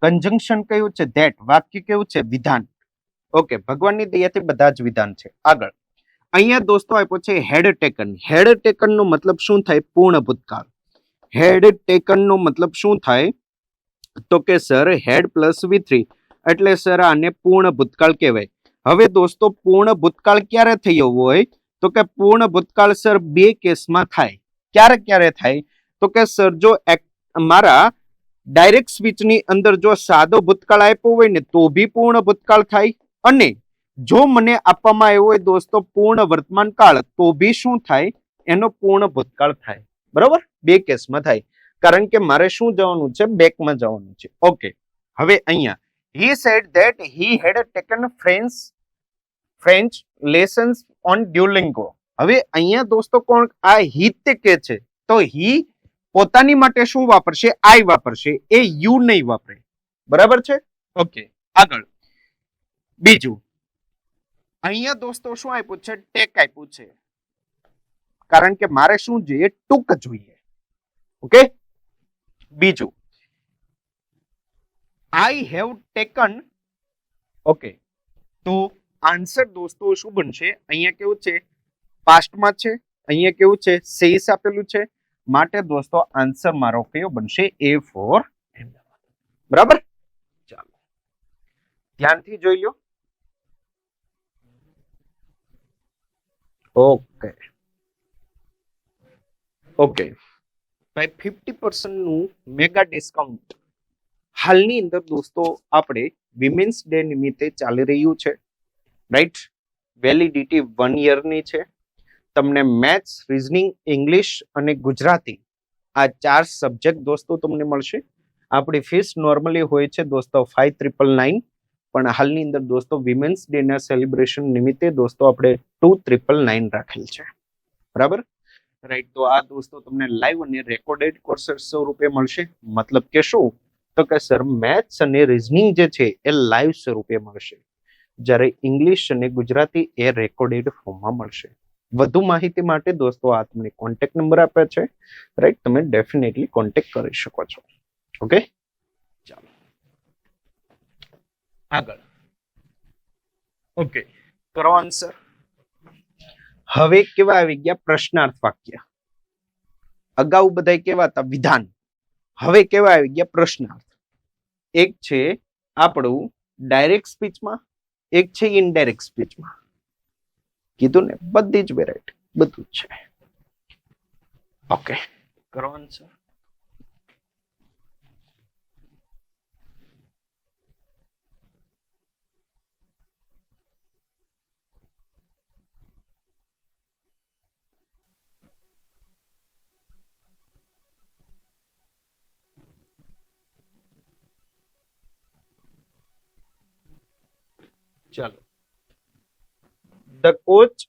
કન્જંક્શન કયું છે that, વાક્ય કેવું છે વિધાન. ઓકે, ભગવાનની દયાથી બધા જ વિધાન છે. આગળ અહીંયા દોસ્તો આપ્યો છે હેડ ટેકન. હેડ ટેકન નો મતલબ શું થાય, પૂર્ણ ભૂતકાળ. હેડ ટેકન નો મતલબ શું થાય, તો કે સર હેડ પ્લસ V3, એટલે સર આને પૂર્ણ ભૂતકાળ કહેવાય. હવે દોસ્તો પૂર્ણ ભૂતકાળ ક્યારે થયો હોય, તો કે પૂર્ણ ભૂતકાળ સર બે કેસમાં થાય. ક્યારે ક્યારે થાય, તો કે સર જો મારા ડાયરેક્ટ સ્પીચની અંદર જો સાદો ભૂતકાળ આપ્યો હોય ને તો બી પૂર્ણ ભૂતકાળ થાય, અને જો મને આપવામાં આવ્યો હોય દોસ્તો પૂર્ણ વર્તમાન કાળ, તો બી શું થાય, એનો પૂર્ણ ભૂતકાળ થાય. બરોબર, બે કેસમાં થાય, કારણ કે મારે શું જવાનું છે, બેકમાં જવાનું છે. ઓકે, હવે અહીંયા he said that he had taken French lessons on Duolingo. હવે અહીંયા દોસ્તો કોણ આ હિત કે છે, તો હી પોતાની માટે શું વાપરશે, આઈ વાપરશે, એ યુ નહીં વાપરે. બરાબર છે. ઓકે, આગળ બીજું અહીંયા દોસ્તો શું આપ્યું છે, ટેક આપ્યું છે, કારણ કે મારે શું જોઈએ, ટૂંક જોઈએ. ઓકે, બીજું આઈ હેવ ટેકન. ઓકે, તો આન્સર દોસ્તો શું બનશે, અહીંયા કેવું છે પાસ્ટમાં છે, અહીંયા કેવું છે સેસ આપેલું છે, માટે દોસ્તો આન્સર મારો કયો બનશે, એ ફોર અમદાવાદ. બરાબર, ચાલો ધ્યાનથી જોઈ લો. ઓકે ઓકે ભાઈ 50% નું મેગા ડિસ્કાઉન્ટ હાલની અંદર દોસ્તો આપણે વિમેન્સ ડે નિમિત્તે ચાલી રહ્યું છે, રાઈટ. વેલિડિટી 1 યરની છે. તમને મેથ્સ, રીઝનિંગ, ઇંગ્લિશ અને ગુજરાતી આ 4 સબ્જેક્ટ દોસ્તો તમને મળશે. આપણી ફીસ નોર્મલી હોય છે દોસ્તો 5999, પણ હાલની અંદર દોસ્તો વિમેન્સ ડે ના સેલિબ્રેશન નિમિત્તે દોસ્તો આપણે 2999 રાખેલ છે, બરાબર, રાઈટ. તો આ દોસ્તો તમને લાઈવ અને રેકોર્ડેડ કોર્सेस સ્વરૂપે મળશે. મતલબ કે શું, તો કે સર મેથ્સ અને રીઝનિંગ જે છે એ લાઈવ સ્વરૂપે મળશે, જ્યારે ઇંગ્લિશ અને ગુજરાતી એ રેકોર્ડેડ ફોર્મમાં મળશે. વધુ માહિતી માટે દોસ્તો આ તમને કોન્ટેક્ટ નંબર આપ્યા છે, રાઈટ. તમે ડેફિનેટલી કોન્ટેક્ટ કરી શકો છો. ઓકે, ચાલો આગળ. ઓકે, કરો આન્સર. હવે કેવા આવી ગયા પ્રશ્નાર્થ વાક્ય. અગાઉ બધા કેવા હતા વિધાન, હવે કેવા આવી ગયા પ્રશ્નાર્થ. એક છે આપણું ડાયરેક્ટ સ્પીચમાં, એક છે ઇનડાયરેક્ટ સ્પીચમાં. કીધું ને બધી જ વેરાયટી, બધું જ છે. ઓકે, કરો આન્સર. ચાલો. The coach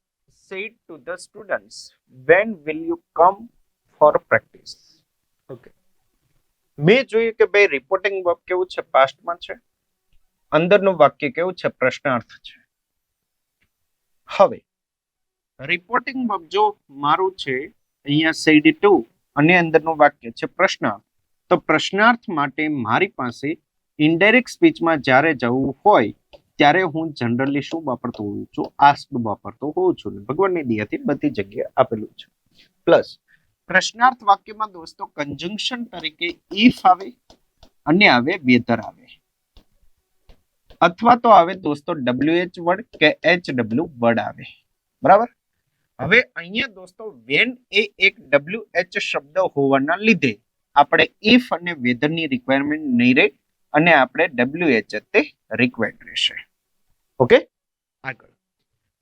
said to the students, when will you come for practice? Okay. મેં જોયું કે ભાઈ રિપોર્ટિંગ વર્બ કેવું છે, પાસ્ટમાં છે. અંદરનું વાક્ય કેવું છે, પ્રશ્નાર્થ છે. હવે રિપોર્ટિંગ વર્બ જો મારું છે અહીંયા said to અને અંદરનું વાક્ય છે પ્રશ્નાર્થ, તો પ્રશ્નાર્થ માટે મારી પાસે ઇનડાયરેક્ટ સ્પીચમાં જ્યારે જવું હોય ત્યારે હું જનરલી શું વાપરતો હોઉં છું, આસ્ક્ડ વાપરતો હોઉં છું. ભગવાનની દયાથી બધી જગ્યાએ આપેલું છે. પ્લસ પ્રશ્નાર્થ વાક્યમાં દોસ્તો કન્જંક્શન તરીકે ઇફ આવે અને આવે વેધર આવે, અથવા તો આવે દોસ્તો WH વર્ડ કે HW વર્ડ આવે, બરાબર. હવે અહીંયા દોસ્તો વેન એ એક WH શબ્દ હોવાના લીધે આપણે ઇફ અને વેધરની રિક્વાયરમેન્ટ નહીં રહે અને આપણે WH તે રિક્વાયર્ડ રહેશે. ઓકે, આગળ.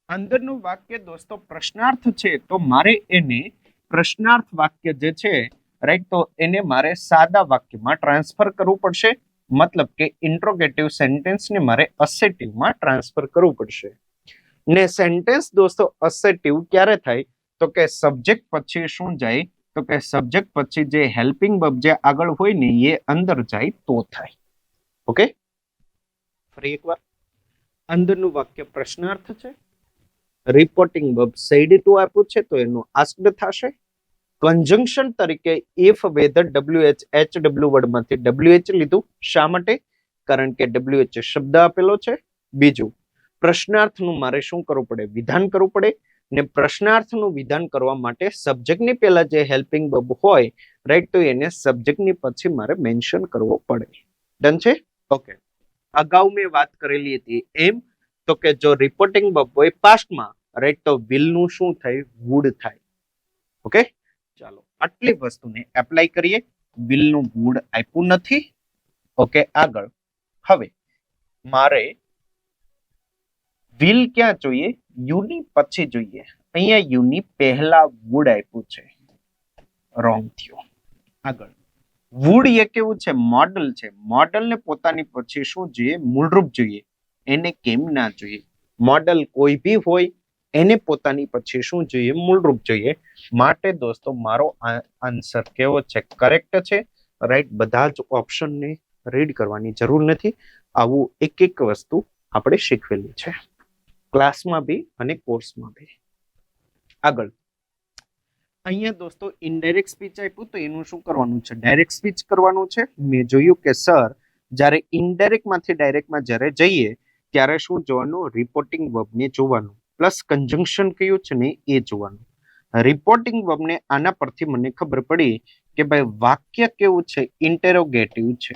અંદરનું વાક્ય દોસ્તો પ્રશ્નાર્થ છે, તો મારે એને પ્રશ્નાર્થ વાક્ય જે છે, રાઈટ, તો એને મારે સાદા વાક્યમાં ટ્રાન્સફર કરવું પડશે. મતલબ કે ઇન્ટ્રોગેટિવ સેન્ટેન્સ ને મારે અસેટિવમાં ટ્રાન્સફર કરવું પડશે. ને સેન્ટેન્સ દોસ્તો અસેટિવ ક્યારે થાય, તો કે સબ્જેક્ટ પછી શું જાય, તો કે સબ્જેક્ટ પછી જે હેલ્પિંગ વર્બ જે આગળ હોય ને એ અંદર જાય તો થાય. ઓકે, ફરી એકવાર. અંદરનું વાક્ય પ્રશ્નાર્થ છે, રિપોર્ટિંગ વર્બ said to આપ્યું છે તો એનું આસ્ક્ડ થશે. કન્જંક્શન તરીકે ઇફ વેધર WH HW વર્ડમાંથી WH લીધું. શા માટે? કારણ કે WH શબ્દ આપેલો છે. બીજું, પ્રશ્નાર્થનું મારે શું કરવું પડે, વિધાન કરવું પડે. ને પ્રશ્નાર્થનું વિધાન કરવા માટે સબ્જેક્ટની પહેલા જે હેલ્પિંગ વર્બ હોય, રાઈટ, તો એને સબ્જેક્ટની પછી મારે મેન્શન કરવો પડે. ડન છે? ઓકે. અગાઉ મેં વાત કરેલી હતી એમ, તો કે જો રિપોર્ટિંગ વર્બ હોય પાસ્ટમાં, રાઈટ, તો વિલ નું શું થાય, વુડ થાય. ઓકે, ચાલો આટલી વસ્તુને એપ્લાય કરીએ. વિલ નું વુડ આપ્યું નથી. ઓકે, આગળ. હવે મારે વિલ ક્યાં જોઈએ, યુની પછી જોઈએ. અહીંયા યુની પહેલા વુડ આપ્યું છે, રોંગ થયું. આગળ. વુડ એ કેવું છે, મોડલ છે. મોડલ ને પોતાની પછી શું જોઈએ, મૂળરૂપ જોઈએ. એને કેમ ના જોઈએ? મોડલ કોઈ બી હોય એને પોતાની પછી શું જોઈએ, મૂળરૂપ જોઈએ. માટે દોસ્તો મારો આન્સર કેવો છે, કરેક્ટ છે, રાઈટ. બધા જ ઓપ્શનને રીડ કરવાની જરૂર નથી. આવું એક એક વસ્તુ આપણે શીખવેલી છે ક્લાસમાં બી અને કોર્સમાં બી. આગળ. અહીંયા દોસ્તો ઇનડાયરેક્ટ સ્પીચ આપ્યું તો એનું શું કરવાનું છે, ડાયરેક્ટ સ્પીચ કરવાનું છે. મેં જોયું કે સર જ્યારે ઇનડાયરેક્ટ માંથી ડાયરેક્ટમાં જ્યારે જઈએ ત્યારે શું જોવાનું, રિપોર્ટિંગ વર્બને જોવાનું, પ્લસ કન્જંક્શન કયું છે ને એ જોવાનું. રિપોર્ટિંગ વર્બને આના પરથી મને ખબર પડી કે ભાઈ વાક્ય કેવું છે, ઇન્ટેરોગેટિવ છે.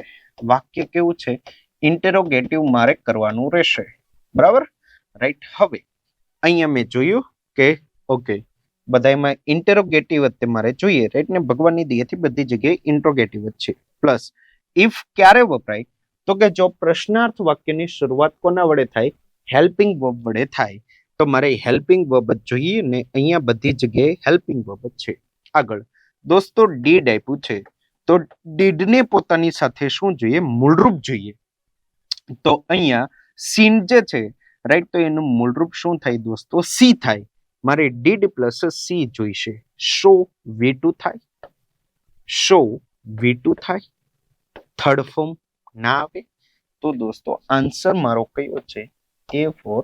વાક્ય કેવું છે, ઇન્ટેરોગેટિવ મારે કરવાનું રહેશે, બરાબર, રાઈટ. હવે અહીંયા મેં જોયું કે ઓકે બધામાં ઇન્ટેરોગેટિવ જ મારે જોઈએ, રાઈટ. ને ભગવાનની દયાથી બધી જગ્યાએ ઇન્ટ્રોગેટિવ જ છે. પ્લસ ઇફ ક્યારે વપરાય, તો કે જો પ્રશ્નાર્થ વાક્યની શરૂઆત કોના વડે થાય? હેલ્પિંગ વર્બ વડે થાય. તો મારે હેલ્પિંગ વર્બ જ જોઈએ ને અહીંયા બધી જગ્યાએ હેલ્પિંગ વર્બ જ છે. આગળ દોસ્તો ડીડ આપ્યું છે, તો ડીડ ને પોતાની સાથે શું જોઈએ? મૂળરૂપ જોઈએ. તો અહીંયા સીન જે છે રાઈટ, તો એનું મૂળરૂપ શું થાય દોસ્તો? સી થાય. મારે ડીડ પ્લસ સી જોઈશે. શો V2 થાય, શો V2 થાય. થર્ડ ફોર્મ ના આવે. તો દોસ્તો આન્સર મારો કયો છે? A4.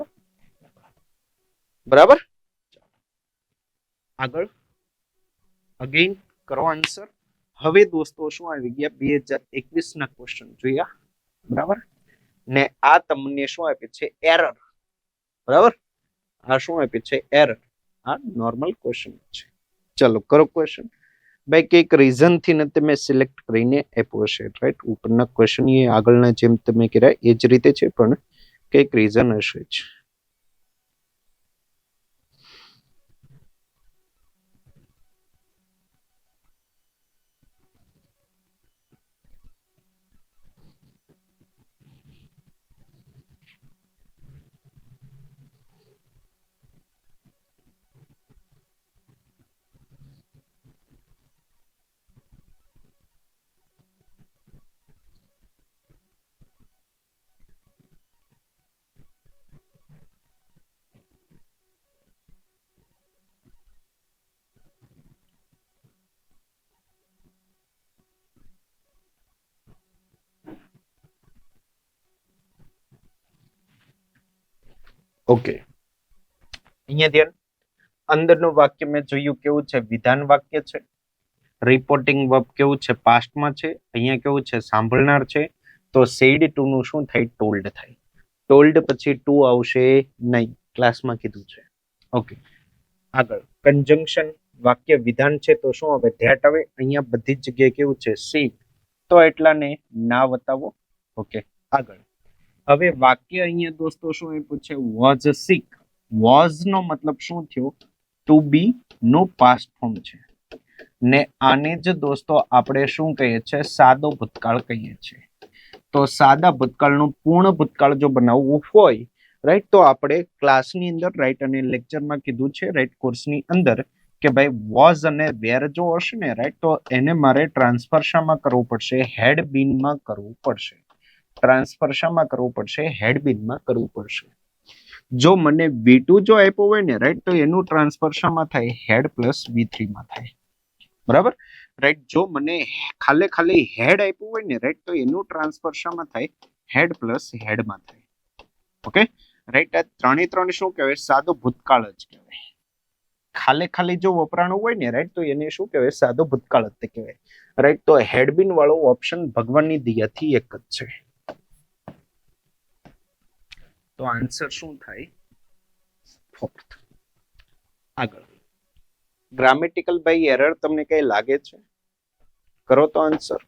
બરાબર. આગળ અગેન કરો આન્સર. હવે દોસ્તો શું આવી ગયા? 2021 ના ક્વેશ્ચન જોયા. બરાબર. ને આ તમને શું આપે છે? એરર. બરાબર. આ શું આપે છે? એરર. આ નોર્મલ ક્વેશ્ચન છે. ચલો કરો ક્વેશ્ચન. ભાઈ કઈક રીઝન થી ને તમે સિલેક્ટ કરીને આપ્યો હશે રાઈટ. ઉપરના ક્વેશ્ચન એ આગળના જેમ તમે કર્યા એ જ રીતે છે, પણ કઈક રીઝન હશે જ. ઓકે, અહીંયા ધ્યાન. અંદરનું વાક્ય મેં જોયું કેવું છે? વિધાન વાક્ય છે. રિપોર્ટિંગ વર્બ કેવું છે? પાસ્ટમાં છે. અહીંયા કેવું છે? સાંભળનાર છે. તો સેડ ટુ નું શું થાય? ટોલ્ડ થાય. ટોલ્ડ પછી ટુ આવશે નહીં, ક્લાસમાં કીધું છે. ઓકે, આગળ કન્જંક્શન વાક્ય વિધાન છે તો શું આવે? ધેટ આવે. અહીંયા બધી જ જગ્યાએ કેવું છે? સિક. તો એટલાને ના બતાવો. ઓકે, આગળ હવે વાક્ય અહીંયા દોસ્તો શું આપ્યું છે? Was six. વોઝ નો મતલબ શું થયો? ટુ બી નો પાસ્ટ ફોર્મ છે. ને આને જ દોસ્તો આપણે શું કહીએ છીએ? સાદો ભૂતકાળ કહીએ છીએ. તો સાદા ભૂતકાળનું પૂર્ણ ભૂતકાળ જો બનાવવું હોય રાઈટ, તો આપણે ક્લાસની અંદર રાઈટ અને લેક્ચરમાં કીધું છે રાઈટ, કોર્સની અંદર કે ભાઈ વોઝ અને વેર જો હશે ને રાઈટ, તો એને મારે ટ્રાન્સફર શામાં કરવું પડશે? હેડ બીનમાં કરવું પડશે. ટ્રાન્સફર શામાં કરવું પડશે? હેડ બીનમાં કરવું પડશે. જો મને V2 જો આપ્યો હોય ને રાઈટ, તો એનું ટ્રાન્સફર શામાં થાય? હેડ પ્લસ V3 માં થાય. બરાબર રાઈટ. જો મને ખાલી હેડ આપ્યું હોય ને રાઈટ, તો એનું ટ્રાન્સફર શામાં થાય? હેડ પ્લસ હેડમાં થાય. Okay right. આ ત્રણે શું કહેવાય? સાદો ભૂતકાળ જ કહેવાય. ખાલી જો વપરાણું હોય ને રાઈટ, તો એને શું કહેવાય? સાદો ભૂતકાળ જ કહેવાય રાઈટ. તો હેડબીન વાળો ઓપ્શન ભગવાનની દયાથી એક જ છે. તો આન્સર શું થાય? ફોર્થ. આગળ ગ્રામેટિકલ બાય એરર તમને કઈ લાગે છે? કરો તો આન્સર.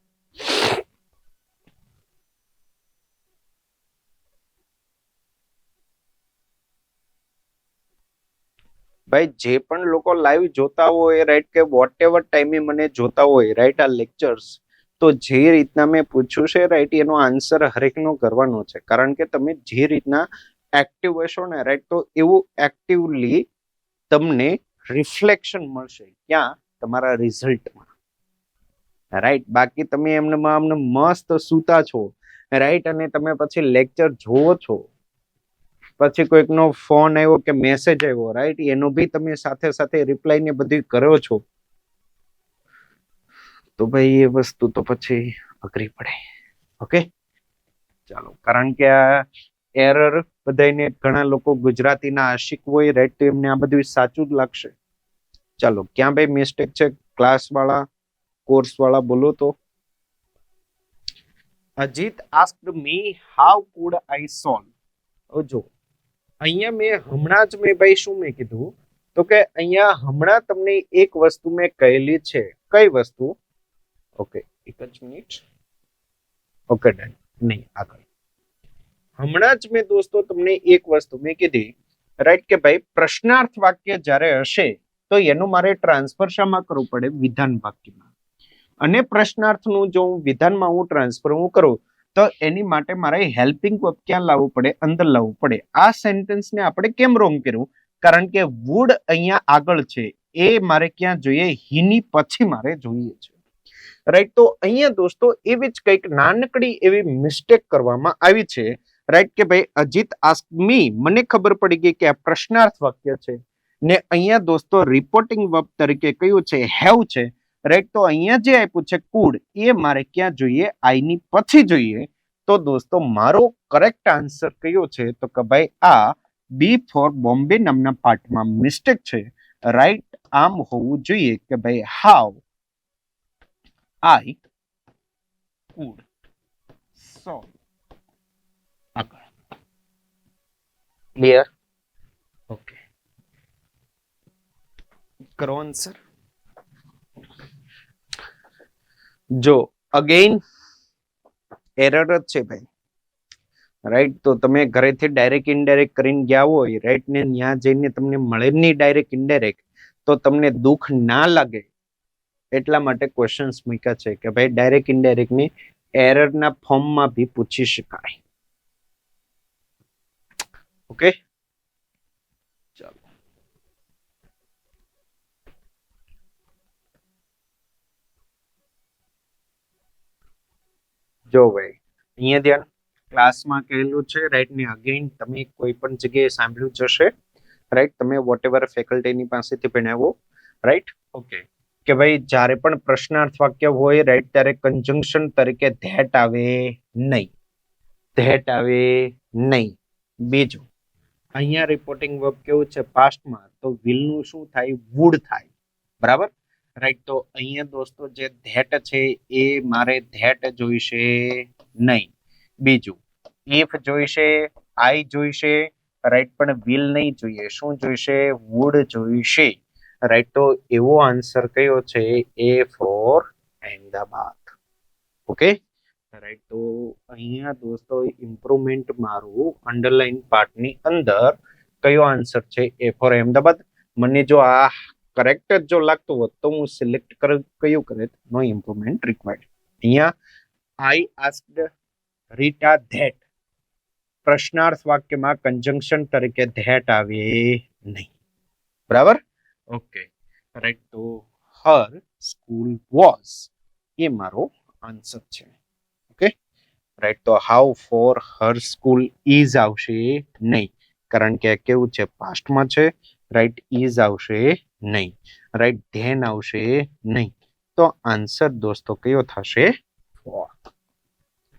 ભાઈ જે પણ લોકો લાઈવ જોતા હોય રાઈટ, કે વોટ એવર ટાઈમે મને જોતા હોય રાઈટ આ લેક્ચર્સ, તો જે રીતના મેં પૂછ્યું છે રાઈટ, એનો આન્સર હરેકનો કરવાનો છે. કારણ કે તમે જે રીતના એક્ટિવ હશો ને રાઈટ, તો એવું એક્ટિવલી તમને રિફ્લેક્શન મળશે. ક્યાં? તમારા રિઝલ્ટમાં રાઈટ. બાકી તમે એમને મસ્ત સૂતા છો રાઈટ, અને તમે પછી લેક્ચર જોવો છો, પછી કોઈકનો ફોન આવ્યો કે મેસેજ આવ્યો રાઈટ, એનો બી તમે સાથે સાથે રિપ્લાય ને બધું કરો છો, તો ભાઈ એ વસ્તુ તો પછી અઘરી પડે. ઓકે ચાલો. કારણ કે આ એરર બધાને, ઘણા લોકો ગુજરાતીના આશિક હોય રાઈટ, તો એમને આ બધું સાચું જ લાગશે. ચાલો, ક્યાં ભાઈ મિસ્ટેક છે? ક્લાસ વાળા, કોર્સ વાળા બોલો તો. Ajit asked me how food I solve. જો અહીંયા મેં હમણાં જ ભાઈ શું મેં કીધું, તો કે અહીંયા હમણાં તમને એક વસ્તુ મેં કહેલી છે. કઈ વસ્તુ? ઓકે એક જ મિનિટ. Okay done. નહીં, આગળ હમણાં જ મેં દોસ્તો તમને એક વસ્તુ મેં કીધી રાઈટ, કે ભાઈ પ્રશ્નાર્થ વાક્ય જ્યારે હશે તો એનું મારે ટ્રાન્સફર શામાં કરવું પડે? વિધાન વાક્યમાં. અને પ્રશ્નાર્થનું જો વિધાનમાં હું ટ્રાન્સફર કરું તો એની માટે મારે હેલ્પિંગ વર્બ ક્યાં લાવવું પડે? અંદર લાવવું પડે. આ સેન્ટેન્સને આપણે કેમ રોંગ કર્યું? કારણ કે વુડ અહીંયા આગળ છે, એ મારે ક્યાં જોઈએ? હીની પછી મારે જોઈએ છે, રાઈટ. તો અહીંયા દોસ્તો એવી જ કંઈક નાનકડી એવી મિસ્ટેક કરવામાં આવી છે, રાઈટ, કે ભાઈ અજીત આસ્ક મી, મને ખબર પડી ગઈ કે આ પ્રશ્નાર્થ વાક્ય છે ને અહીંયા દોસ્તો રિપોર્ટિંગ વર્બ તરીકે કયું છે? હેવ છે, રાઈટ. તો અહીંયા જે આપ્યું છે કુડ, એ મારે ક્યાં જોઈએ? આઈ ની પછી જોઈએ. તો દોસ્તો મારો કરેક્ટ આન્સર કયો છે? તો કે ભાઈ આ બી ફોર બોમ્બે નામના પાર્ટમાં મિસ્ટેક છે, રાઈટ. આમ હોવું જોઈએ કે ભાઈ હાઉ આઈ કુડ સો. આગળ ક્લિયર? ઓકે, કરો આન્સર. જો અગેન એરર જ છે ભાઈ, રાઈટ. તો તમે ઘરેથી ડાયરેક્ટ ઇનડાયરેક્ટ કરીને ગયા હોય, રાઈટ, ને ત્યાં જઈને તમને મળે નહીં ડાયરેક્ટ ઇનડાયરેક્ટ, તો તમને દુઃખ ના લાગે એટલા માટે ક્વેશ્ચન્સ મૂક્યા છે કે ભાઈ ડાયરેક્ટ ઇનડાયરેક્ટ ની એરરના ફોર્મમાં બી પૂછી શકાય. ઓકે, ચાલો. જો ભાઈ અહીંયા ધ્યાન, ક્લાસમાં કહેલું છે, રાઈટ, ને અગેન તમે કોઈ પણ જગ્યાએ સાંભળ્યું જશે, રાઈટ. તમે વોટ એવર ફેકલ્ટીની પાસેથી ભણાવો, રાઈટ. ઓકે, કે ભાઈ જ્યારે પણ પ્રશ્નાર્થ વાક્ય હોય, રાઈટ, ત્યારે કન્જંક્શન તરીકે ધેટ આવે નહીં, ધેટ આવે નહીં. બીજું અહીંયા રિપોર્ટિંગ વર્બ કેવું છે? પાસ્ટમાં, તો વિલ નું શું થાય? વુડ થાય, બરાબર, રાઈટ. તો અહીંયા દોસ્તો જે ધેટ છે એ મારે ધેટ જોઈશે નહીં. બીજું ઇફ જોઈશે, આઈ જોઈશે, રાઈટ, પણ વિલ નહીં જોઈએ. શું જોઈશે? વુડ જોઈશે, રાઈટ. તો એવો આન્સર કયો છે? A for Ahmedabad. Okay, right. તો અહીંયા દોસ્તો ઇમ્પ્રુવમેન્ટ મારું અંડરલાઈન પાર્ટની અંદર કયો આન્સર છે? A for Ahmedabad. મને જો આ કરેક્ટ જ જો લાગતું હોત તો હું સિલેક્ટ કયું કરે? નો ઇમ્પ્રુવમેન્ટ રિક્વાયર્ડ. અહીંયા આઈ આસ્ક્ડ રીટા ધેટ, પ્રશ્નાર્થ વાક્યમાં કન્જંક્શન તરીકે ધેટ આવે નહીં, બરાબર. Okay, right. તો હર સ્કૂલ વોઝ, એ મારો આન્સર છે. Okay, right. તો how for her school is આવશે નહીં, કારણ કે કેવું છે? પાસ્ટમાં છે, રાઈટ. ઇઝ આવશે નહીં, રાઈટ. ધેન આવશે નહીં. તો આન્સર દોસ્તો કયો થશે? ફોર.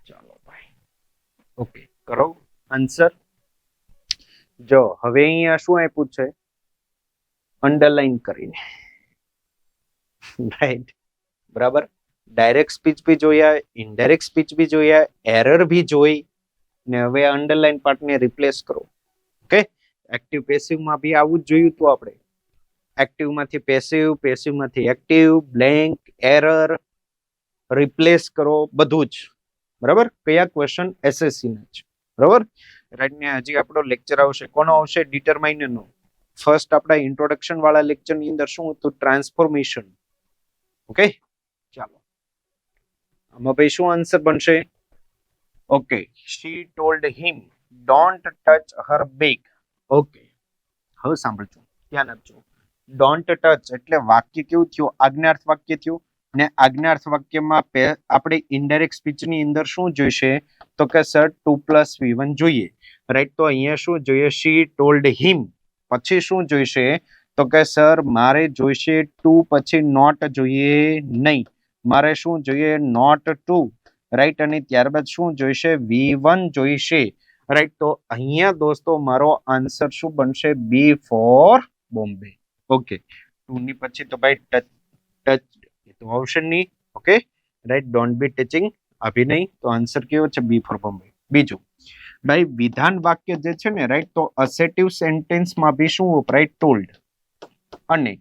ચાલો ભાઈ, ઓકે, કરો આન્સર. જો હવે અહીંયા શું આપ્યું છે? અંડરલાઈન કરીને, રાઈટ, બરાબર. ડાયરેક્ટ સ્પીચ બી જોયા, ઇનડાયરેક્ટ સ્પીચ બી જોયા, એરર બી જોઈ, ને હવે અંડરલાઈન પાર્ટને રિપ્લેસ કરો. ઓકે, એક્ટિવ પેસિવમાં બી આવું જ જોયું હતું આપણે. એક્ટિવમાંથી પેસિવ, પેસિવમાંથી એક્ટિવ, બ્લેન્ક, એરર, રિપ્લેસ કરો, બધું જ, બરાબર. કયા ક્વેશ્ચન? એસએસસી ના જ, બરાબર, રાઈટ. ને હજી આપણો લેક્ચર આવશે, કોનો આવશે? ડિટરમાઇનર નો. ફર્સ્ટ આપણા ઇન્ટ્રોડક્શન વાળા લેક્ચર ની અંદર શું હતું? ટ્રાન્સફોર્મેશન. ઓકે, ચાલો. આમાં ભાઈ શું આન્સર બનશે? Okay, she told him don't touch her bag. Okay, હવે સાંભળજો, ધ્યાન આપજો. ડોન્ટ ટચ એટલે વાક્ય કેવું થયું? આજ્ઞાર્થ વાક્ય થયું, ને આજ્ઞાર્થ વાક્યમાં આપણે ઇનડાયરેક્ટ સ્પીચની અંદર શું જોઈશે? તો કે સર 2+V1 જોઈએ, રાઈટ. તો અહીંયા શું જોઈએ? શી ટોલ્ડ હિમ, પછી શું જોઈશે? તો કે સર મારે જોઈશે 2 પછી નોટ જોઈએ નહીં, મારે શું જોઈએ? Not 2, right. અને ત્યારબાદ શું જોઈશે? V1 જોઈશે, રાઈટ. તો અહીંયા દોસ્તો મારો આન્સર શું બનશે? બી ફોર બોમ્બે. ઓકે, 2 ની પછી તો ભાઈ ટચ એ તો આવશે નહીં. Okay, right. Don't be touching અભી નહીં, તો આન્સર કેવો છે? બી ફોર બોમ્બે. બીજું ભાઈ વિધાન વાક્ય જે છે ને, રાઈટ, તો અસેટિવ સેન્ટેન્સમાં બી શું વપરાય? ટોલ્ડ. અને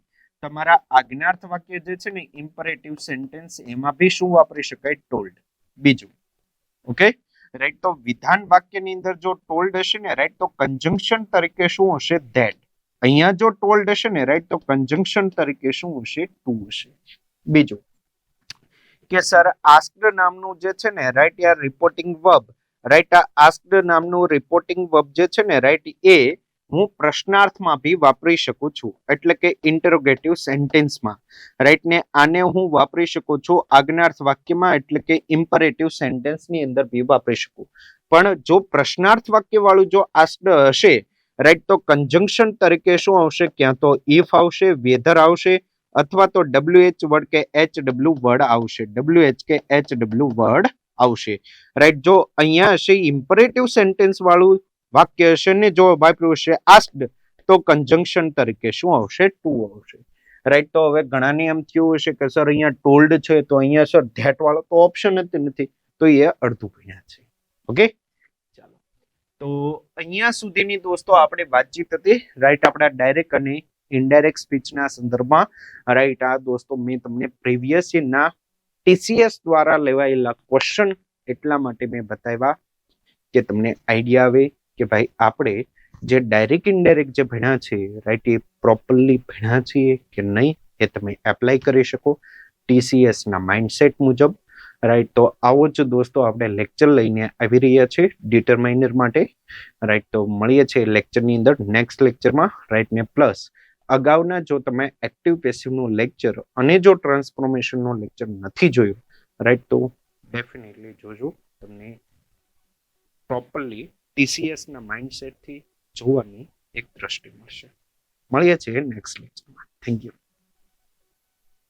તમારા આજ્ઞાર્થ વાક્ય જે છે ને, ઇમ્પરેટિવ સેન્ટેન્સ, એમાં બી શું વાપરી શકાય? ટોલ્ડ. બીજું, ઓકે, રાઈટ. તો વિધાન વાક્યની અંદર જો ટોલ્ડ હશે ને, રાઈટ, તો કન્જંક્શન તરીકે શું હશે? ધેટ. અહીંયા જો ટોલ્ડ હશે ને, રાઈટ, તો કન્જંક્શન તરીકે શું હશે? ટુ હશે. બીજું કે સર આસ્ક્ડ નામનું જે છે ને રાઈટ યાર રિપોર્ટિંગ વર્બ, રાઈટ આ આસ્ક્ડ નામનું રિપોર્ટિંગ વર્બ જે છે ને રાઈટ એ હું પ્રશ્નાર્થમાં બી વાપરી શકું છું, એટલે કે ઇન્ટરોગેટિવ સેન્ટેન્સમાં, રાઈટ ને આને હું વાપરી શકું છું આજ્ઞાર્થ વાક્યમાં, એટલે કે ઇમ્પરેટિવ સેન્ટેન્સની અંદર બી વાપરી શકું. પણ જો પ્રશ્નાર્થ વાક્ય વાળું જો આસ્ક્ડ હશે રાઈટ તો કંજંક્શન તરીકે શું આવશે, ક્યાં તો ઇફ આવશે, વેધર આવશે, અથવા તો WH વર્ડ કે HW વર્ડ આવશે, WH કે HW વર્ડ આવશે, રાઈટ. જો અહીંયા હશે ઇમ્પરેટિવ સેન્ટેન્સ વાળું વાક્ય હશે ને જો વાપર્યું હશે આસ્ક્ડ તો કંજંક્શન તરીકે શું આવશે, ટુ આવશે, રાઈટ. તો હવે ઘણાને એમ થયું હશે કે સર અહીંયા ટોલ્ડ છે તો અહીંયા સર ધેટ વાળો તો ઓપ્શન જ નથી, તો એ અડધું ભણ્યા છે. ઓકે, ચાલો. તો અહીંયા સુધીની દોસ્તો આપણે વાતચીત હતી, રાઈટ, આપણા ડાયરેક્ટ અને ઇનડાયરેક્ટ સ્પીચના સંદર્ભમાં, રાઈટ. આ દોસ્તો મેં તમને પ્રીવિયસ યરના TCS દ્વારા લેવાયેલા ક્વેશ્ચન એટલા માટે મેં બતાવ્યા કે તમને આઈડિયા આવે કે ભાઈ આપણે જે ડાયરેક્ટ ઇનડાયરેક્ટ જે ભણ્યા છે રાઈટ એ પ્રોપરલી ભણ્યા છીએ કે નહીં એ તમે એપ્લાય કરી શકો TCS ના માઇન્ડસેટ મુજબ, રાઈટ. તો આવો જ દોસ્તો આપણે લેક્ચર લઈને આવી રહ્યા છીએ ડિટરમાઇનર માટે, રાઈટ. તો મળીએ છીએ લેક્ચરની અંદર નેક્સ્ટ લેક્ચરમાં, રાઈટ. ને પ્લસ અગાઉના જો તમે એક્ટિવ પેસિવનું લેક્ચર અને જો ટ્રાન્સફોર્મેશનનું લેક્ચર નથી જોયું રાઈટ તો ડેફિનેટલી જોજો, તમને પ્રોપરલી TCS ના માઇન્ડસેટથી જોવાની એક દ્રષ્ટિ મળશે. મળીએ છીએ નેક્સ્ટ લેક્ચરમાં. Thank you.